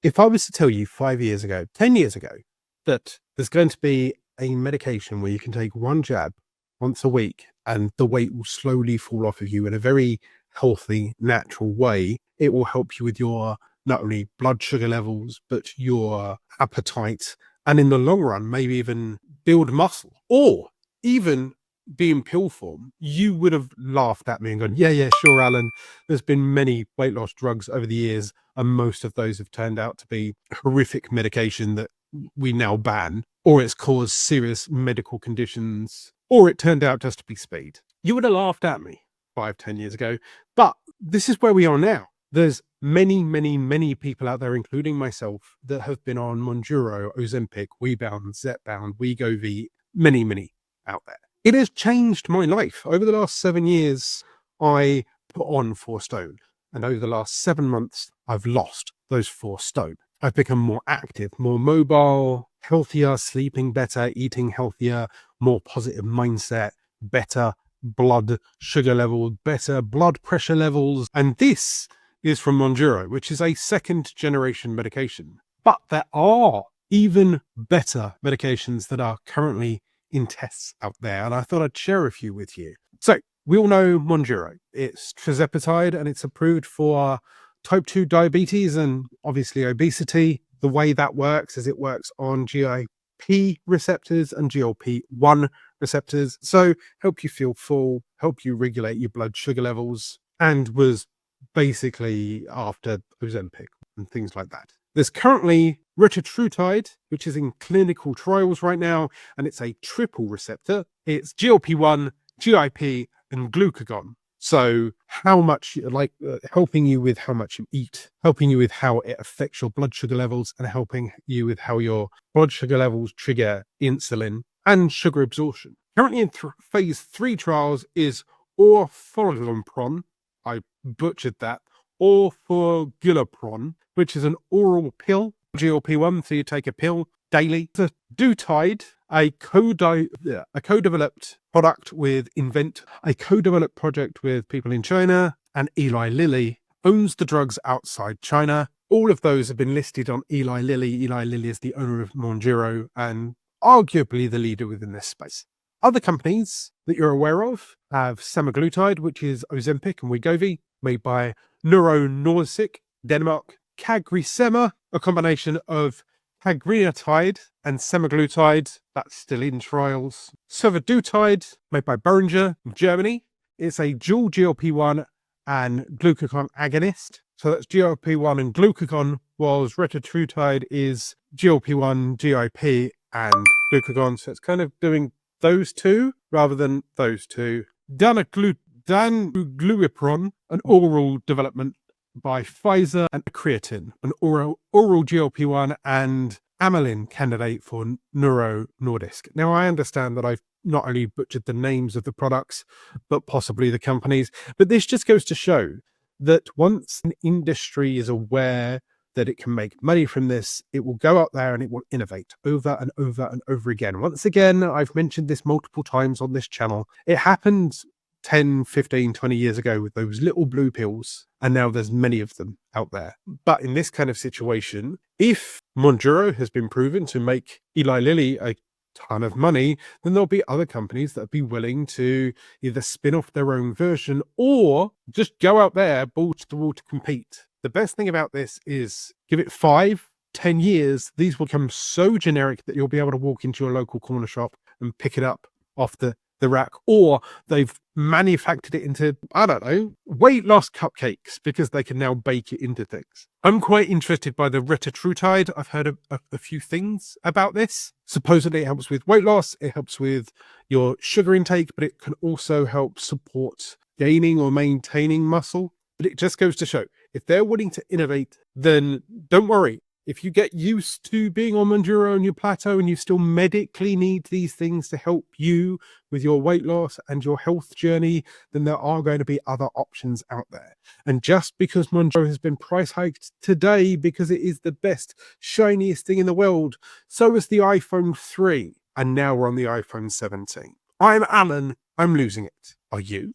If I was to tell you 5 years ago, 10 years ago, that there's going to be a medication where you can take one jab once a week and the weight will slowly fall off of you in a very healthy, natural way, it will help you with your not only blood sugar levels, but your appetite, and in the long run, maybe even build muscle, or even be in pill form, you would have laughed at me and gone, yeah, sure, Alan, there's been many weight loss drugs over the years, and most of those have turned out to be horrific medication that we now ban, or it's caused serious medical conditions, or it turned out just to be speed. You would have laughed at me 5-10 years ago, but this is where we are now. There's many people out there, including myself, that have been on Monjaro, Ozempic, Wegovy, Zepbound, Wegovy, many out there. It has changed my life. Over the last 7 years, I put on 4 stone. And over the last 7 months, I've lost those 4 stone. I've become more active, more mobile, healthier, sleeping better, eating healthier, more positive mindset, better blood sugar levels, better blood pressure levels. And this is from Monjaro, which is a 2nd generation medication. But there are even better medications that are currently in tests out there, and I thought I'd share a few with you. So we all know Monjaro. It's tirzepatide, and it's approved for type 2 diabetes and obviously obesity. The way that works is it works on GIP receptors and GLP-1 receptors. So help you feel full, help you regulate your blood sugar levels, and was basically after Ozempic and things like that. There's currently Retatrutide, which is in clinical trials right now, and it's a triple receptor. It's GLP-1, GIP, and glucagon. So how much, helping you with how much you eat, helping you with how it affects your blood sugar levels, and helping you with how your blood sugar levels trigger insulin and sugar absorption. Currently in phase 3 trials is orforglipron. I butchered that. Orforglipron, which is an oral pill, GLP-1, so you take a pill daily. Zepbound, a co-developed product with Invent, a co-developed project with people in China, and Eli Lilly owns the drugs outside China. All of those have been listed on Eli Lilly. Eli Lilly is the owner of Mounjaro and arguably the leader within this space. Other companies that you're aware of have semaglutide, which is Ozempic and Wegovy, made by Monurro, Denmark. CagriSema, a combination of cagrinatide and semaglutide, that's still in trials. Survodutide, made by Boehringer in Germany. It's a dual GLP-1 and glucagon agonist. So that's GLP-1 and glucagon, whilst Retatrutide is GLP-1, GIP, and glucagon. So it's kind of doing those two rather than those two. Danuglipron, an oral development by Pfizer, and creatine, an oral GLP-1 and amylin candidate for Novo Nordisk. Now, I understand that I've not only butchered the names of the products, but possibly the companies, but this just goes to show that once an industry is aware that it can make money from this, it will go out there and it will innovate over and over and over again. Once again, I've mentioned this multiple times on this channel. It happened 10, 15, 20 years ago with those little blue pills, and now there's many of them out there. But in this kind of situation, if Monjaro has been proven to make Eli Lilly a ton of money, then there'll be other companies that be willing to either spin off their own version or just go out there, balls to the wall to compete. The best thing about this is give it 5-10 years, these will become so generic that you'll be able to walk into your local corner shop and pick it up off the rack, or they've manufactured it into, I don't know, weight loss cupcakes because they can now bake it into things. I'm quite interested by the Retatrutide. I've heard a few things about this. Supposedly it helps with weight loss, it helps with your sugar intake, but it can also help support gaining or maintaining muscle. But it just goes to show, if they're willing to innovate, then don't worry. If you get used to being on Monjaro and you plateau and you still medically need these things to help you with your weight loss and your health journey, then there are going to be other options out there. And just because Monjaro has been price hiked today because it is the best, shiniest thing in the world, so was the iPhone 3. And now we're on the iPhone 17. I'm Alan. I'm losing it. Are you?